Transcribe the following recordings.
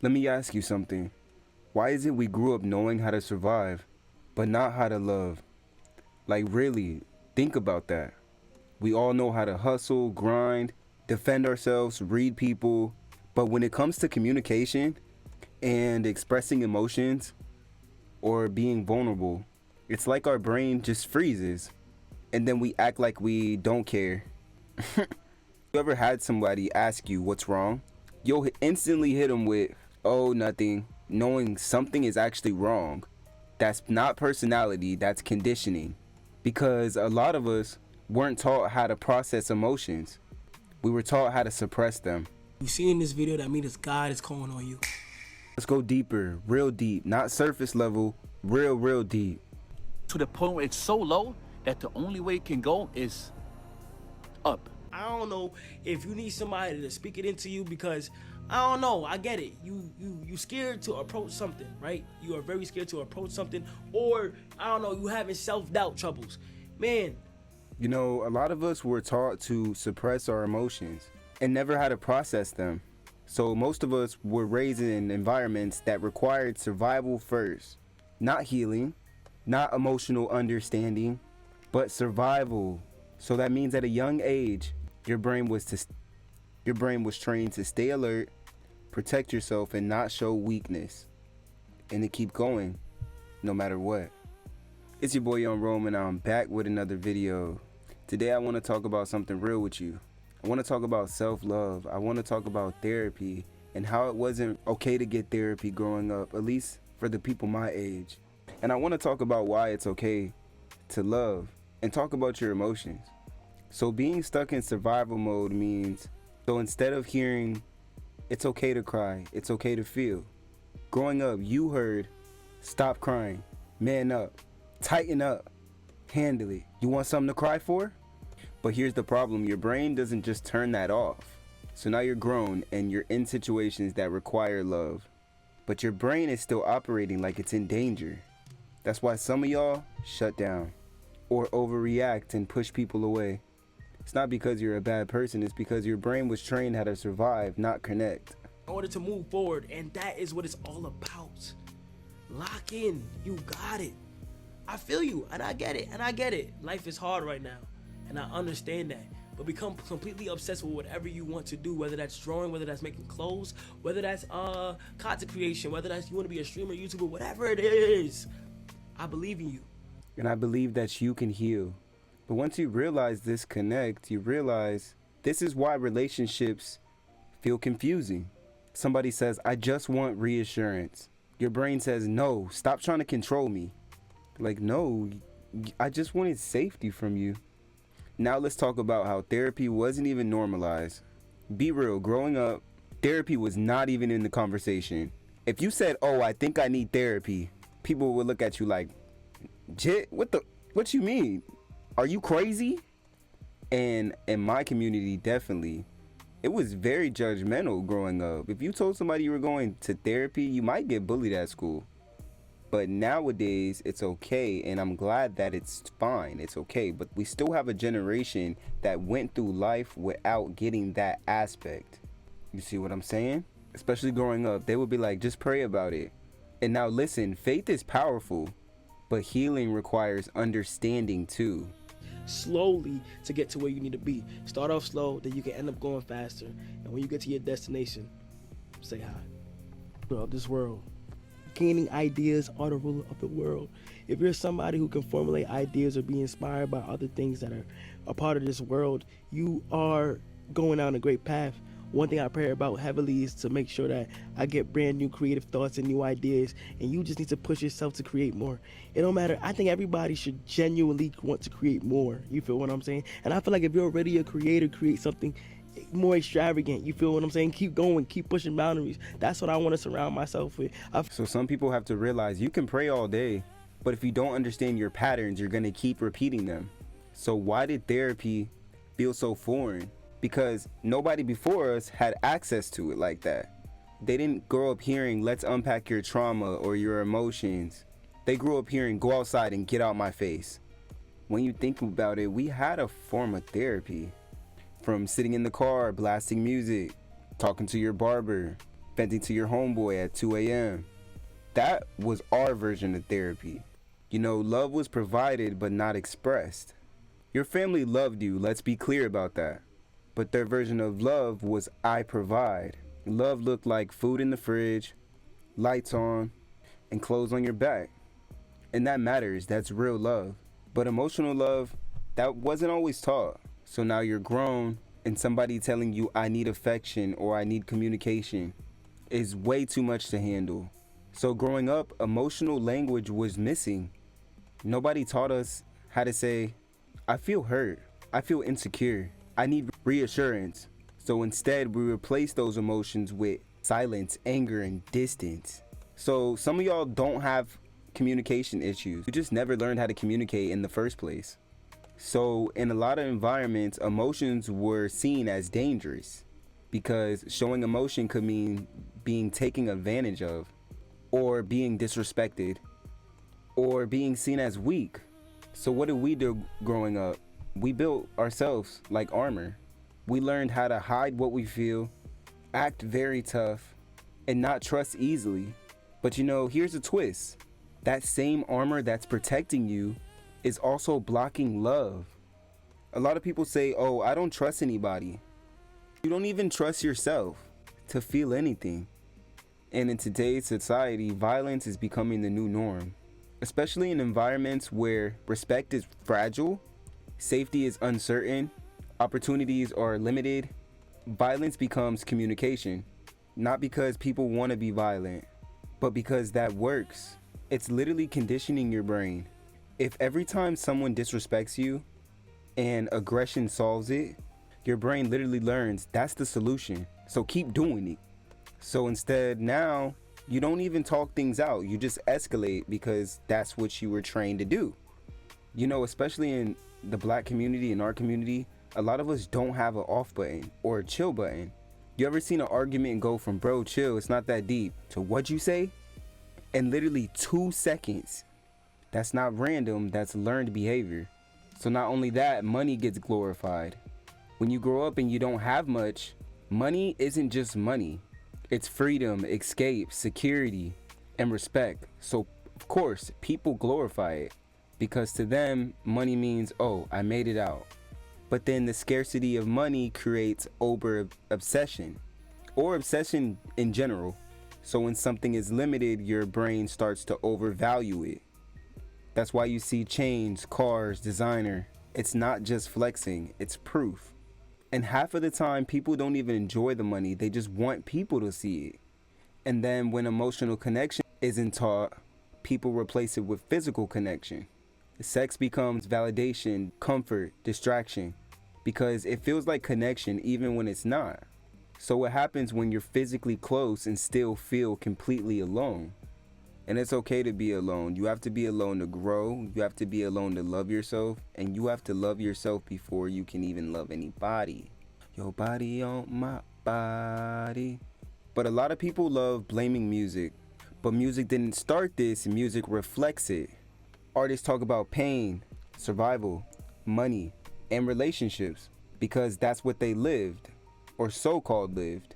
Let me ask you something. Why is it we grew up knowing how to survive, but not how to love? Like really, think about that. We all know how to hustle, grind, defend ourselves, read people, but when it comes to communication and expressing emotions or being vulnerable, it's like our brain just freezes and then we act like we don't care. You ever had somebody ask you what's wrong? You'll instantly hit them with, oh, nothing, knowing something is actually wrong. That's not personality, that's conditioning. Because a lot of us weren't taught how to process emotions. We were taught how to suppress them. You seen in this video that means God is calling on you. Let's go deeper, real deep, not surface level, real deep. To the point where it's so low that the only way it can go is up. I don't know if you need somebody to speak it into you, because I don't know, I get it. You scared to approach something, right? You are very scared to approach something, or I don't know, you having self-doubt troubles. Man, You know, a lot of us were taught to suppress our emotions and never how to process them. So most of us were raised in environments that required survival first, not healing, not emotional understanding, but survival. So that means at a young age, your brain was trained to stay alert, protect yourself, and not show weakness, and to keep going no matter what. It's your boy Young Roman, and I'm back with another video. Today I want to talk about something real with you. I want to talk about self-love. I want to talk about therapy and how it wasn't okay to get therapy growing up, at least for the people my age. And I want to talk about why it's okay to love and talk about your emotions. So being stuck in survival mode means, so instead of hearing it's okay to cry, it's okay to feel. Growing up, you heard stop crying, man up, tighten up, handle it. You want something to cry for? But here's the problem, your brain doesn't just turn that off. So now you're grown and you're in situations that require love, but your brain is still operating like it's in danger. That's why some of y'all shut down or overreact and push people away. It's not because you're a bad person, it's because your brain was trained how to survive, not connect. in order to move forward, and that is what it's all about. Lock in, you got it. I feel you, and I get it, Life is hard right now, and I understand that. But become completely obsessed with whatever you want to do, whether that's drawing, whether that's making clothes, whether that's content creation, whether that's you want to be a streamer, YouTuber, whatever it is. I believe in you. And I believe that you can heal. But once you realize this connect, you realize this is why relationships feel confusing. Somebody says, I just want reassurance. Your brain says, no, stop trying to control me. Like, no, I just wanted safety from you. Now let's talk about how therapy wasn't even normalized. Be real, growing up, therapy was not even in the conversation. If you said, oh, I think I need therapy, people would look at you like, Jit, what you mean? Are you crazy? And in my community, definitely, it was very judgmental growing up. If you told somebody you were going to therapy, you might get bullied at school. But nowadays, it's okay, and I'm glad that it's fine, it's okay. But we still have a generation that went through life without getting that aspect. You see what I'm saying? Especially growing up, they would be like, just pray about it. And now listen, faith is powerful, but healing requires understanding too. Slowly to get to where you need to be. Start off slow, then you can end up going faster. And when you get to your destination, say hi. Throughout this world, gaining ideas are the ruler of the world. If you're somebody who can formulate ideas or be inspired by other things that are a part of this world, you are going down a great path. One thing I pray about heavily is to make sure that I get brand new creative thoughts and new ideas, and you just need to push yourself to create more. It don't matter. I think everybody should genuinely want to create more. You feel what I'm saying? And I feel like if you're already a creator, create something more extravagant. You feel what I'm saying? Keep going, keep pushing boundaries. That's what I want to surround myself with. So some people have to realize you can pray all day, but if you don't understand your patterns, you're going to keep repeating them. So why did therapy feel so foreign? Because nobody before us had access to it like that. They didn't grow up hearing, let's unpack your trauma or your emotions. They grew up hearing, go outside and get out my face. When you think about it, we had a form of therapy. From sitting in the car, blasting music, talking to your barber, venting to your homeboy at 2 a.m. That was our version of therapy. You know, love was provided but not expressed. Your family loved you, let's be clear about that. But their version of love was I provide. Love looked like food in the fridge, lights on, and clothes on your back. And that matters, that's real love. But emotional love, that wasn't always taught. So now you're grown, and somebody telling you I need affection or I need communication is way too much to handle. So growing up, emotional language was missing. Nobody taught us how to say, I feel hurt, I feel insecure, I need reassurance. So instead, we replace those emotions with silence, anger, and distance. So some of y'all don't have communication issues. You just never learned how to communicate in the first place. So in a lot of environments, emotions were seen as dangerous because showing emotion could mean being taken advantage of, or being disrespected, or being seen as weak. So what did we do growing up? We built ourselves like armor. We learned how to hide what we feel, act very tough, and not trust easily. But you know, here's a twist. That same armor that's protecting you is also blocking love. A lot of people say, oh, I don't trust anybody. You don't even trust yourself to feel anything. And in today's society, violence is becoming the new norm, especially in environments where respect is fragile, safety is uncertain, opportunities are limited. Violence becomes communication, not because people want to be violent, but because that works. It's literally conditioning your brain. If every time someone disrespects you and aggression solves it, your brain literally learns that's the solution. So keep doing it. So instead, now you don't even talk things out. You just escalate because that's what you were trained to do. You know, especially in the black community, in our community, a lot of us don't have an off button or a chill button. You ever seen an argument go from bro, chill, it's not that deep, to what'd you say? In literally 2 seconds. That's not random, that's learned behavior. So not only that, money gets glorified. When you grow up and you don't have much, money isn't just money. It's freedom, escape, security, and respect. So of course, people glorify it because to them, money means, oh, I made it out. But then the scarcity of money creates over obsession, or obsession in general. So when something is limited, your brain starts to overvalue it. That's why you see chains, cars, designer. It's not just flexing, it's proof. And half of the time, people don't even enjoy the money, they just want people to see it. And then when emotional connection isn't taught, people replace it with physical connection. Sex becomes validation, comfort, distraction, because it feels like connection even when it's not. So what happens when you're physically close and still feel completely alone? And it's okay to be alone. You have to be alone to grow. You have to be alone to love yourself. And you have to love yourself before you can even love anybody. Your body on my body. But a lot of people love blaming music. But music didn't start this, music reflects it. Artists talk about pain, survival, money, and relationships because that's what they lived, or so-called lived.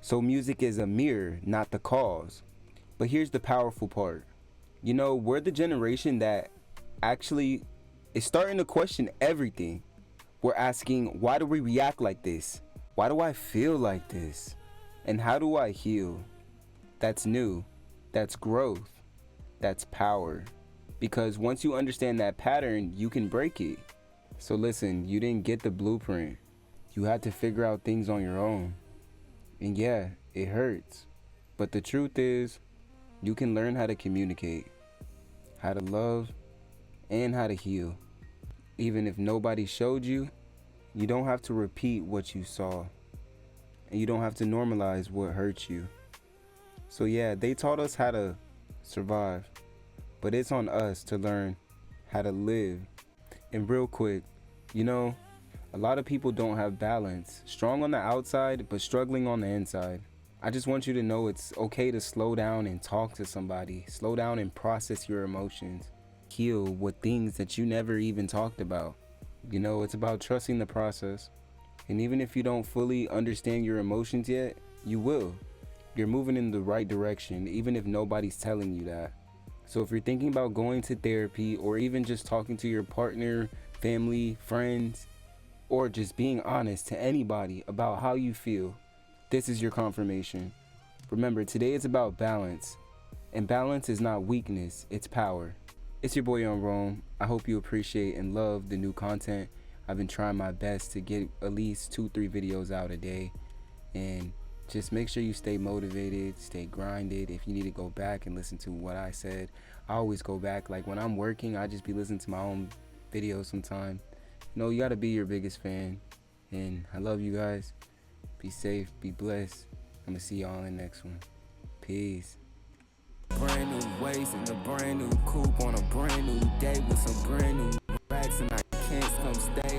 So music is a mirror, not the cause. But here's the powerful part. You know, we're the generation that actually is starting to question everything. We're asking, why do we react like this? Why do I feel like this? And how do I heal? That's new. That's growth. That's power. Because once you understand that pattern, you can break it. So listen, you didn't get the blueprint. You had to figure out things on your own. And yeah, it hurts. But the truth is, you can learn how to communicate, how to love, and how to heal. Even if nobody showed you, you don't have to repeat what you saw. And you don't have to normalize what hurts you. So yeah, they taught us how to survive. But it's on us to learn how to live. And real quick, you know, a lot of people don't have balance. Strong on the outside, but struggling on the inside. I just want you to know it's okay to slow down and talk to somebody. Slow down and process your emotions. Heal with things that you never even talked about. You know, it's about trusting the process. And even if you don't fully understand your emotions yet, you will. You're moving in the right direction, even if nobody's telling you that. So if you're thinking about going to therapy, or even just talking to your partner, family, friends, or just being honest to anybody about how you feel, this is your confirmation. Remember, today is about balance, and balance is not weakness, it's power. It's your boy on Rome. I hope you appreciate and love the new content. I've been trying my best to get at least 2-3 videos out a day, and just make sure you stay motivated, stay grinded. If you need to go back and listen to what I said, I always go back. Like when I'm working, I just be listening to my own videos sometimes. You gotta be your biggest fan, and I love you guys. Be safe, be blessed. I'm gonna see y'all in the next one. Peace. Brand new ways in a brand new coupe on a brand new day with some brand new racks, and I can't come stay.